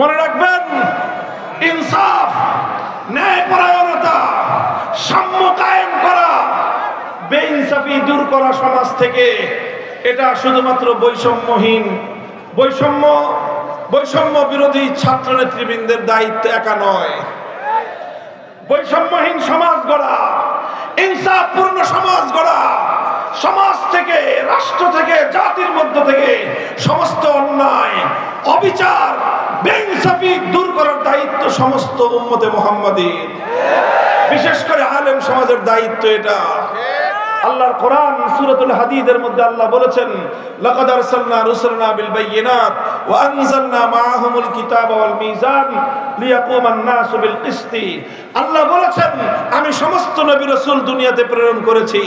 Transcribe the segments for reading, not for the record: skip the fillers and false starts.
মনে রাখবেন, ইনসাফ, ন্যায়পরায়ণতা, সাম্য কায়েম করা, বেইনসাফি দূর করা সমাজ থেকে, এটা শুধুমাত্র বৈষম্য বিরোধী ছাত্র নেতৃবৃন্দের দায়িত্ব একা নয়। বৈষম্যহীন সমাজ গড়া, ইনসাফপূর্ণ সমাজ গড়া, সমাজ থেকে, রাষ্ট্র থেকে, জাতির মধ্য থেকে সমস্ত অন্যায়, অবিচার, বেইনসাফি দূর করার দায়িত্ব সমস্ত উম্মতে মুহাম্মাদীর, বিশেষ করে আলেম সমাজের দায়িত্ব এটা। আল্লাহর কোরআন সূরাতুল হাদীদের মধ্যে আল্লাহ বলেছেন, লাকাদ আরসালনা রুসুলানা বিল বায়িনাত ওয়া আনজালনা মাআহুমুল কিতাবা ওয়াল মিজান লিয়াকুমান নাসু বিল কিসতি। আল্লাহ বলেছেন, আমি সমস্ত নবী রাসূল দুনিয়াতে প্রেরণ করেছি,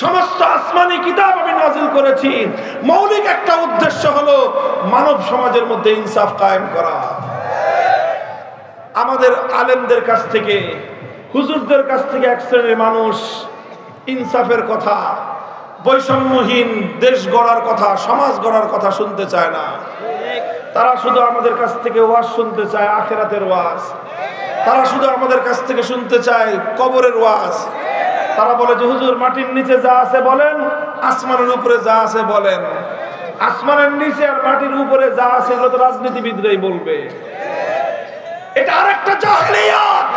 সমস্ত আসমানি কিতাব আমি নাযিল করেছি। মৌলিক একটা উদ্দেশ্য হলো মানব সমাজের মধ্যে ইনসাফ কায়েম করা। আমাদের আলেমদের কাছ থেকে, হুজুরদের কাছ থেকে এক শ্রেণীর মানুষ ইনসাফের কথা, বৈষম্যহীন দেশ গড়ার কথা, সমাজ গড়ার কথা শুনতে চায় না। তারা শুধু আমাদের কাছ থেকে ওয়াজ শুনতে চায়, আখিরাতের ওয়াজ। তারা শুধু আমাদের কাছ থেকে শুনতে চায় কবরের ওয়াজ। তারা বলে যে হুজুর, মাটির নিচে যা আছে বলেন, আসমানের উপরে যা আছে বলেন। আসমানের নিচে আর মাটির উপরে যা আছে এগুলো তো রাজনীতিবিদরাই বলবে। এটা আরেকটা জাহেলিয়াত।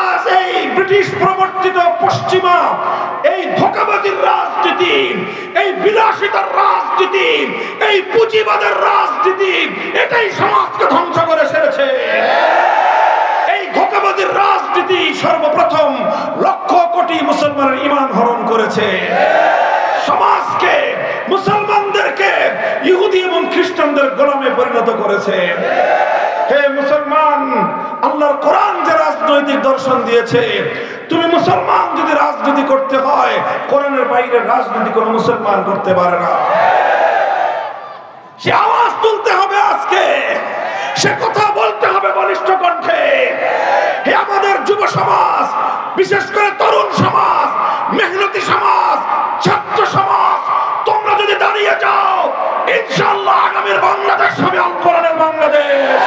আজ এই ব্রিটিশ প্রবর্তিত পশ্চিমা এই ধোঁকাবাজির রাজনীতি, এই বিলাসিতার রাজনীতি, এই পুঁজিবাদের রাজনীতি, এটাই সমাজকে ধ্বংস করে সেরেছে। এই ধোঁকাবাজির রাজনীতি সর্বপ্রথম লক্ষ কোটি মুসলমানের ঈমান হরণ করেছে। সমাজকে, মুসলমানদেরকে ইহুদি এবং খ্রিস্টানদের গোলামে পরিণত করেছে। হে মুসলমান, আল্লাহর কোরআন যে রাজনৈতিক দর্শন দিয়েছে, তুমি মুসলমান যদি রাজনীতি করতে হয়, কোরআনের বাইরে রাজনীতি কোনো মুসলমান করতে পারে না। সে আওয়াজ তুলতে হবে আজকে, সে কথা বলতে হবে বলিষ্ঠ কণ্ঠে। হে আমাদের যুব সমাজ, বিশেষ করে তরুণ সমাজ, মেহনতি সমাজ, ছাত্র সমাজ, তোমরা যদি দাঁড়িয়ে যাও, ইনশাআল্লাহ আগামীর বাংলাদেশ হবে আল কোরআনের বাংলাদেশ।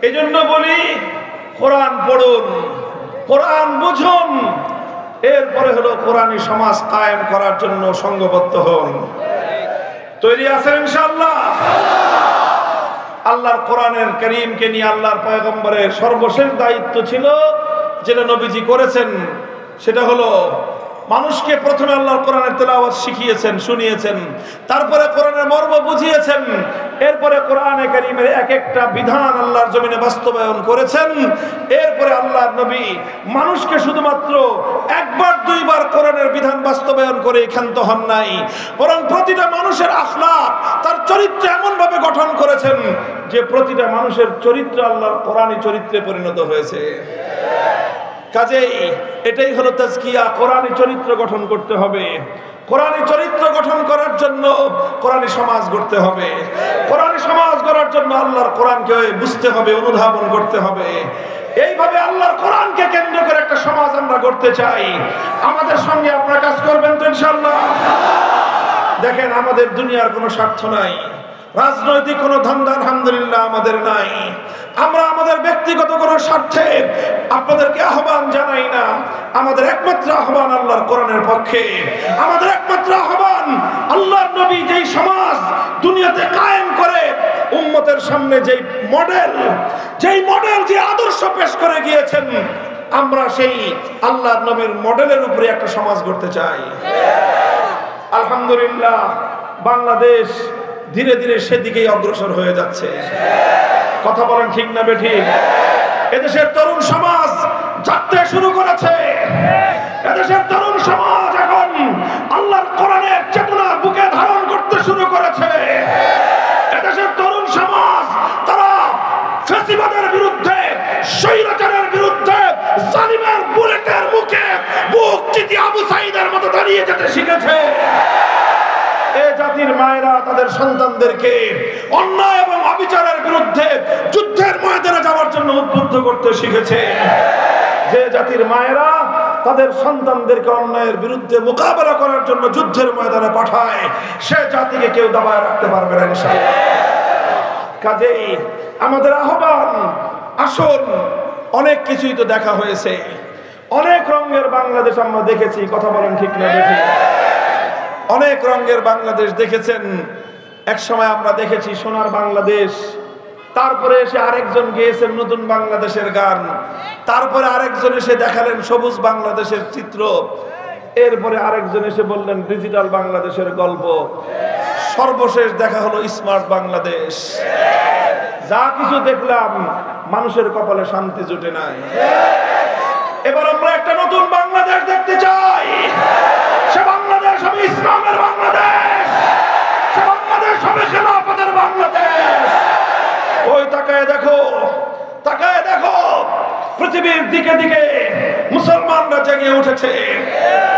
এজন্য বলি, কোরআন পড়ুন, কোরআন বুঝুন, এরপরে হলো কোরআনী সমাজ কায়েম করার জন্য সংঘবদ্ধ হন। তৈরি আছেন ইনশাআল্লাহ? আল্লাহর কোরআনের কারীমকে নিয়ে আল্লাহর পয়গম্বরের সর্বশেষ দায়িত্ব ছিল, যেটা নবীজি করেছেন, সেটা হলো মানুষকে প্রথমে আল্লাহর কোরআনের তেলাওয়াত শিখিয়েছেন, শুনিয়েছেন, তারপরে কোরআনের মর্ম বুঝিয়েছেন, এরপরে কোরআনে কারীমের এক একটা বিধান আল্লাহর জমিনে বাস্তবায়ন করেছেন। এরপরে আল্লাহর নবী মানুষকে শুধুমাত্র একবার দুইবার কোরআনের বিধান বাস্তবায়ন করে ক্ষান্ত হন নাই, বরং প্রতিটা মানুষের আখলাক, তার চরিত্র এমন ভাবে গঠন করেছেন যে প্রতিটা মানুষের চরিত্র আল্লাহর কোরআনী চরিত্রে পরিণত হয়েছে। কাজেই এটাই হলো তাজকিয়া। কোরআনী চরিত্র গঠন করতে হবে। কোরআনী চরিত্র গঠন করার জন্য কোরআনী সমাজ গড়তে হবে। কোরআনী সমাজ গড়ার জন্য আল্লাহর কোরআনকে বুঝতে হবে, অনুধাবন করতে হবে। এইভাবে আল্লাহর কোরআনকে কেন্দ্র করে একটা সমাজ আমরা গড়তে চাই। আমাদের সঙ্গে আপনারা কাজ করবেন তো ইনশাআল্লাহ? দেখেন, আমাদের দুনিয়ার কোনো স্বার্থ নাই, রাজনৈতিক কোনো ধান্দা আলহামদুলিল্লাহ আমাদের নাই। আমরা আমাদের ব্যক্তিগত কোনো স্বার্থে আপনাদেরকে আহ্বান জানাই না। আমাদের একমাত্র আহ্বান আল্লাহর কোরআনের পক্ষে। আমাদের একমাত্র আহ্বান আল্লাহর নবী যেই সমাজ দুনিয়াতে কায়েম করে উম্মতের সামনে যেই মডেল, যে আদর্শ পেশ করে গিয়েছেন, আমরা সেই আল্লাহর নবীর মডেলের উপরে একটা সমাজ গড়তে চাই। আলহামদুলিল্লাহ, বাংলাদেশ ধীরে ধীরে সেদিকেই অগ্রসর হয়ে যাচ্ছে। কথা বলেন ঠিক না বেঠিক? এদেশের তরুণ সমাজ জাগতে শুরু করেছে। এদেশের তরুণ সমাজ এখন আল্লাহর কোরআনের চেতনা বুকে ধারণ করতে শুরু করেছে। এদেশের তরুণ সমাজ তারা ফ্যাসিবাদের বিরুদ্ধে, স্বৈরাচারের বিরুদ্ধে, জালিমের বুলেটের মুখে বুক চিতি আবু সাঈদের মতো দাঁড়িয়ে যেতে শিখেছে। এ জাতির মায়েরা তাদের সন্তানদেরকে অন্যায় এবং অবিচারের বিরুদ্ধে যুদ্ধের ময়দানে যাওয়ার জন্য উদ্বুদ্ধ করতে শিখেছে। যে জাতির মায়েরা তাদের সন্তানদেরকে অন্যায়ের বিরুদ্ধে মোকাবেলা করার জন্য যুদ্ধের ময়দানে পাঠায়, সে জাতিকে কেউ দাবায় রাখতে পারবে না ইনশাআল্লাহ। কাজেই আমাদের আহ্বান, আসুন, অনেক কিছুই তো দেখা হয়েছে, অনেক রঙের বাংলাদেশ আমরা দেখেছি। কথা বলেন ঠিক না বেঠিক? অনেক রঙের বাংলাদেশ দেখেছেন। এক সময় আমরা দেখেছি সোনার বাংলাদেশ, তারপরে এসে আরেকজন গেয়েছেন নতুন বাংলাদেশের গান, তারপরে আরেকজন এসে দেখালেন সবুজ বাংলাদেশের চিত্র, এরপরে আরেকজন এসে বললেন ডিজিটাল বাংলাদেশের গল্প, সর্বশেষ দেখা হলো স্মার্ট বাংলাদেশ। যা কিছু দেখলাম মানুষের কপালে শান্তি জুটে নাই। এবার আমরা একটা নতুন বাংলাদেশ দেখতে চাই। সে বাংলাদেশ হবে ইসলামের বাংলাদেশ, সে বাংলাদেশ হবে খেলাফতের বাংলাদেশ। ওই তাকায় দেখো, তাকায় দেখো, পৃথিবীর দিকে দিকে মুসলমানরা জেগে উঠেছে।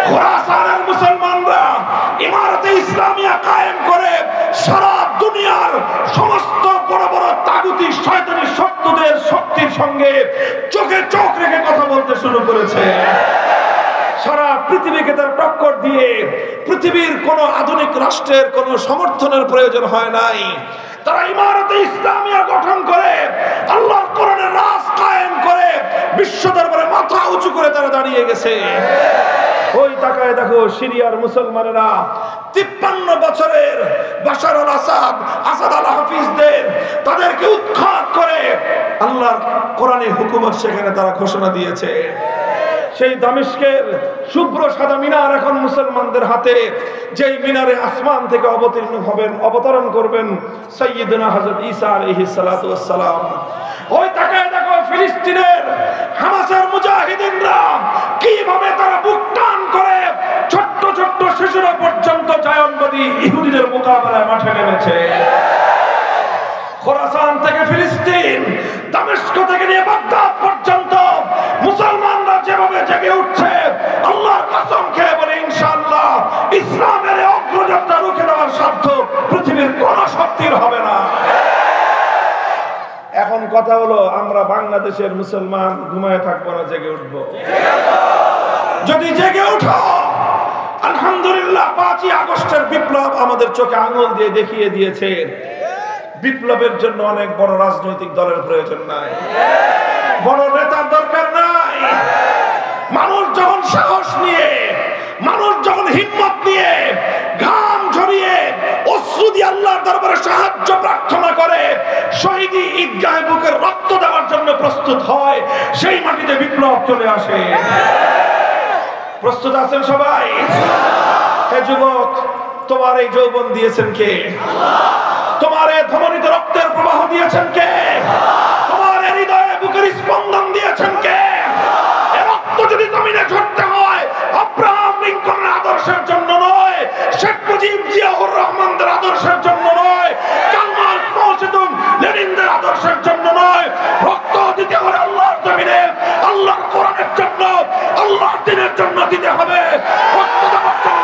খোরাসানের মুসলমানরা ইমারতে ইসলামিয়া কায়েম করে সারা দুনিয়ার সমস্ত বড় বড় তাগুতি শয়তানি শত্রুদের শক্তির সঙ্গে চোখে চোখ রেখে কথা বলতে শুরু করেছে। সারা পৃথিবীকে তার টক্কর দিয়ে পৃথিবীর কোন আধুনিক রাষ্ট্রের কোন সমর্থনের প্রয়োজন হয় নাই। তারা ইমারতে ইসলামিয়া গঠন করে আল্লাহর কোরআনের রাজ কায়েম করে বিশ্ব দরবারে মাথা উঁচু করে তারা দাঁড়িয়ে গেছে। ওই তাকায় দেখো সিরিয়ার মুসলমানেরা 53 বছরের বাশার আল আসাদ, আসাদ আল হাফিজদের তাদেরকে উৎখাত করে আল্লাহর কোরআনের হুকুমত সেখানে তারা ঘোষণা দিয়েছে। সেই দামেস্কের শুভ্র সাদা মিনার এখন মুসলমানদের হাতে, যেই মিনারে আসমান থেকে অবতীর্ণ হবেন, অবতরণ করবেন সাইয়্যিদনা হযরত ঈসা আলাইহিস সালাতু ওয়াস সালাম। ওই তাকায় দেখো ফিলিস্তিনের হামাসের মুজাহিদিনরা কিভাবে তারা বুক টান করে ছোট্ট ছোট্ট শিশুরা পর্যন্ত জায়নবাদী ইহুদিদের মোকাবেলায় মাঠে নেমেছে। খোরাসান থেকে ফিলিস্তিন, দামেস্ক থেকে নিয়ে বাগদাদ পর্যন্ত মুসলমানরা যেভাবে জেগে উঠছে, আল্লাহর কসম খেয়ে বলে ইনশাআল্লাহ ইসলামের অগ্রযাত্রা রুখে দেওয়ার সাধ্য পৃথিবীর কোন শক্তির হবে না। এখন কথা হলো, আমরা বাংলাদেশের মুসলমান ঘুমায় থাকবো না, জেগে উঠবো। যদি জেগে উঠো, আলহামদুলিল্লাহ 5ই আগস্টের বিপ্লব আমাদের চোখে আঙুল দিয়ে দেখিয়ে দিয়েছে বিপ্লবের জন্য অনেক বড় রাজনৈতিক দলের প্রয়োজন নাই, বড় নেতার দরকার নাই। মানুষ যখন সাহস নিয়ে, মানুষ যখন হিম্মত নিয়ে, ঘাম ঝরিয়ে, অশ্রু দিয়ে আল্লাহর দরবারে সাহায্য প্রার্থনা করে, শহীদি ঈদগাহে বুকের রক্ত দেওয়ার জন্য প্রস্তুত হয়, সেই মাটিতে বিপ্লব চলে আসে। প্রস্তুত আছেন সবাই? হে যুবক, তোমার এই যৌবন দিয়েছেন কে? তোমার এই ধমনীতে রক্তের প্রবাহ দিয়েছেন কে? তোমার এই হৃদয়ে বুকের স্পন্দন দিয়েছেন কে? এই রক্ত যদি জমিনে ঝরতে হয় আব্রাহাম লিঙ্কনের আদর্শের জন্য নয়, শেখ মুজিব জিয়াউর রহমানদের আদর্শের জন্য নয়, কার্ল মার্কস মাও জেদুং লেনিনদের আদর্শের জন্য নয়, রক্ত দিতে হবে আল্লাহর জমিনে, আল্লাহর কোরআনের জন্য, আল্লাহর দ্বীনের জন্য দিতে হবে। রক্ত দেওয়ার জন্য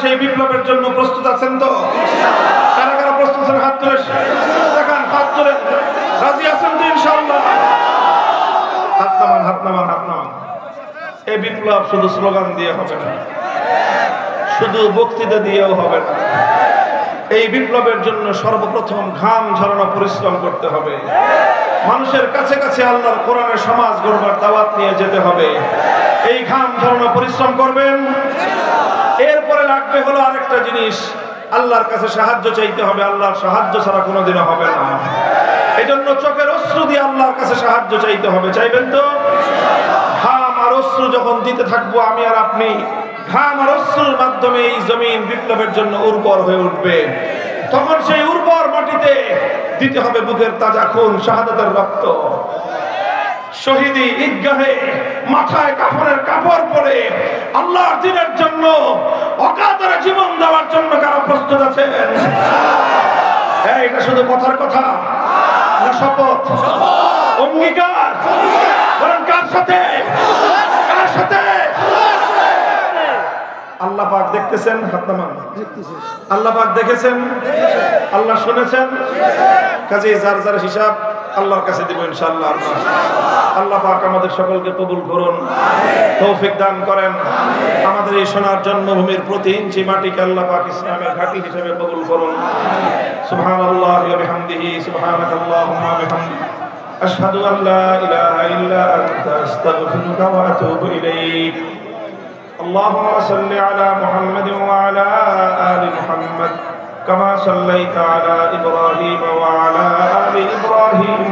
সেই বিপ্লবের জন্য প্রস্তুত আছেন তো? কারা কারা প্রস্তুত আছেন হাত তুলে দেখান, হাত তুলে। রাজি আছেন তো ইনশাআল্লাহ? হাত নামান, হাত নামান, হাত নামান। এই বিপ্লব শুধু স্লোগান দিয়ে হবে না, শুধু বক্তৃতা দিয়েও হবে না। এই বিপ্লবের জন্য সর্বপ্রথম ঘাম ঝরানো পরিশ্রম করতে হবে। মানুষের কাছে কাছে আল্লাহর কোরআনের সমাজ গড়বার দাওয়াত নিয়ে যেতে হবে। এই ঘাম ঝরানো পরিশ্রম করবেন। এরপরে লাগবে হলো আরেকটা জিনিস, আল্লাহর কাছে সাহায্য চাইতে হবে। আল্লাহর সাহায্য ছাড়া কোনোদিনও হবে না। এই জন্য চোখের অশ্রু দিয়ে আল্লাহর কাছে সাহায্য চাইতে হবে। চাইবেন তো? ঘাম আর অশ্রু যখন দিতে থাকবো আমি আর আপনি, ঘাম আর অশ্রুর মাধ্যমে এই জমিন বিপ্লবের জন্য উর্বর হয়ে উঠবে। তখন সেই উর্বর মাটিতে দিতে হবে বুকের তাজা খুন, শাহাদাতের রক্ত। শহীদি ঈদগাহে মাথায় কাফনের কাপড় পরে আল্লাহর দ্বীনের জন্য অকাতরে জীবন দেওয়ার জন্য কারা প্রস্তুত আছেন? এটা শুধু কথার কথা না, শপথ, অঙ্গীকার? বলেন কার সাথে? কার সাথে? আল্লাহ পাক দেখতেছেন, হাত নামান। আল্লাহ পাক দেখেছেন, আল্লাহ শুনেছেন। কাজে যার যার হিসাব আল্লাহর কাছে দিব ইনশাআল্লাহ। আল্লাহ পাক আমাদের সকলকে কবুল করুন, তৌফিক দান করেন। আমাদের এই সোনার জন্মভূমির প্রতি ইঞ্চি মাটিকে আল্লাহ পাক ইসলামের ঘাঁটি হিসেবে কবুল করুন। সুবহানাল্লাহি ওয়া বিহামদিহি, সুবহানাকাল্লাহুম্মা ওয়া বিহামদিকা, আশহাদু আল লা ইলাহা ইল্লা আনতা, আস্তাগফিরুকা ওয়া আতুবু ইলাইক। اللهم صل على محمد وعلى آل محمد كما صليت على إبراهيم وعلى آل إبراهيم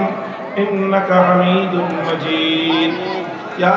إنك حميد مجيد. يا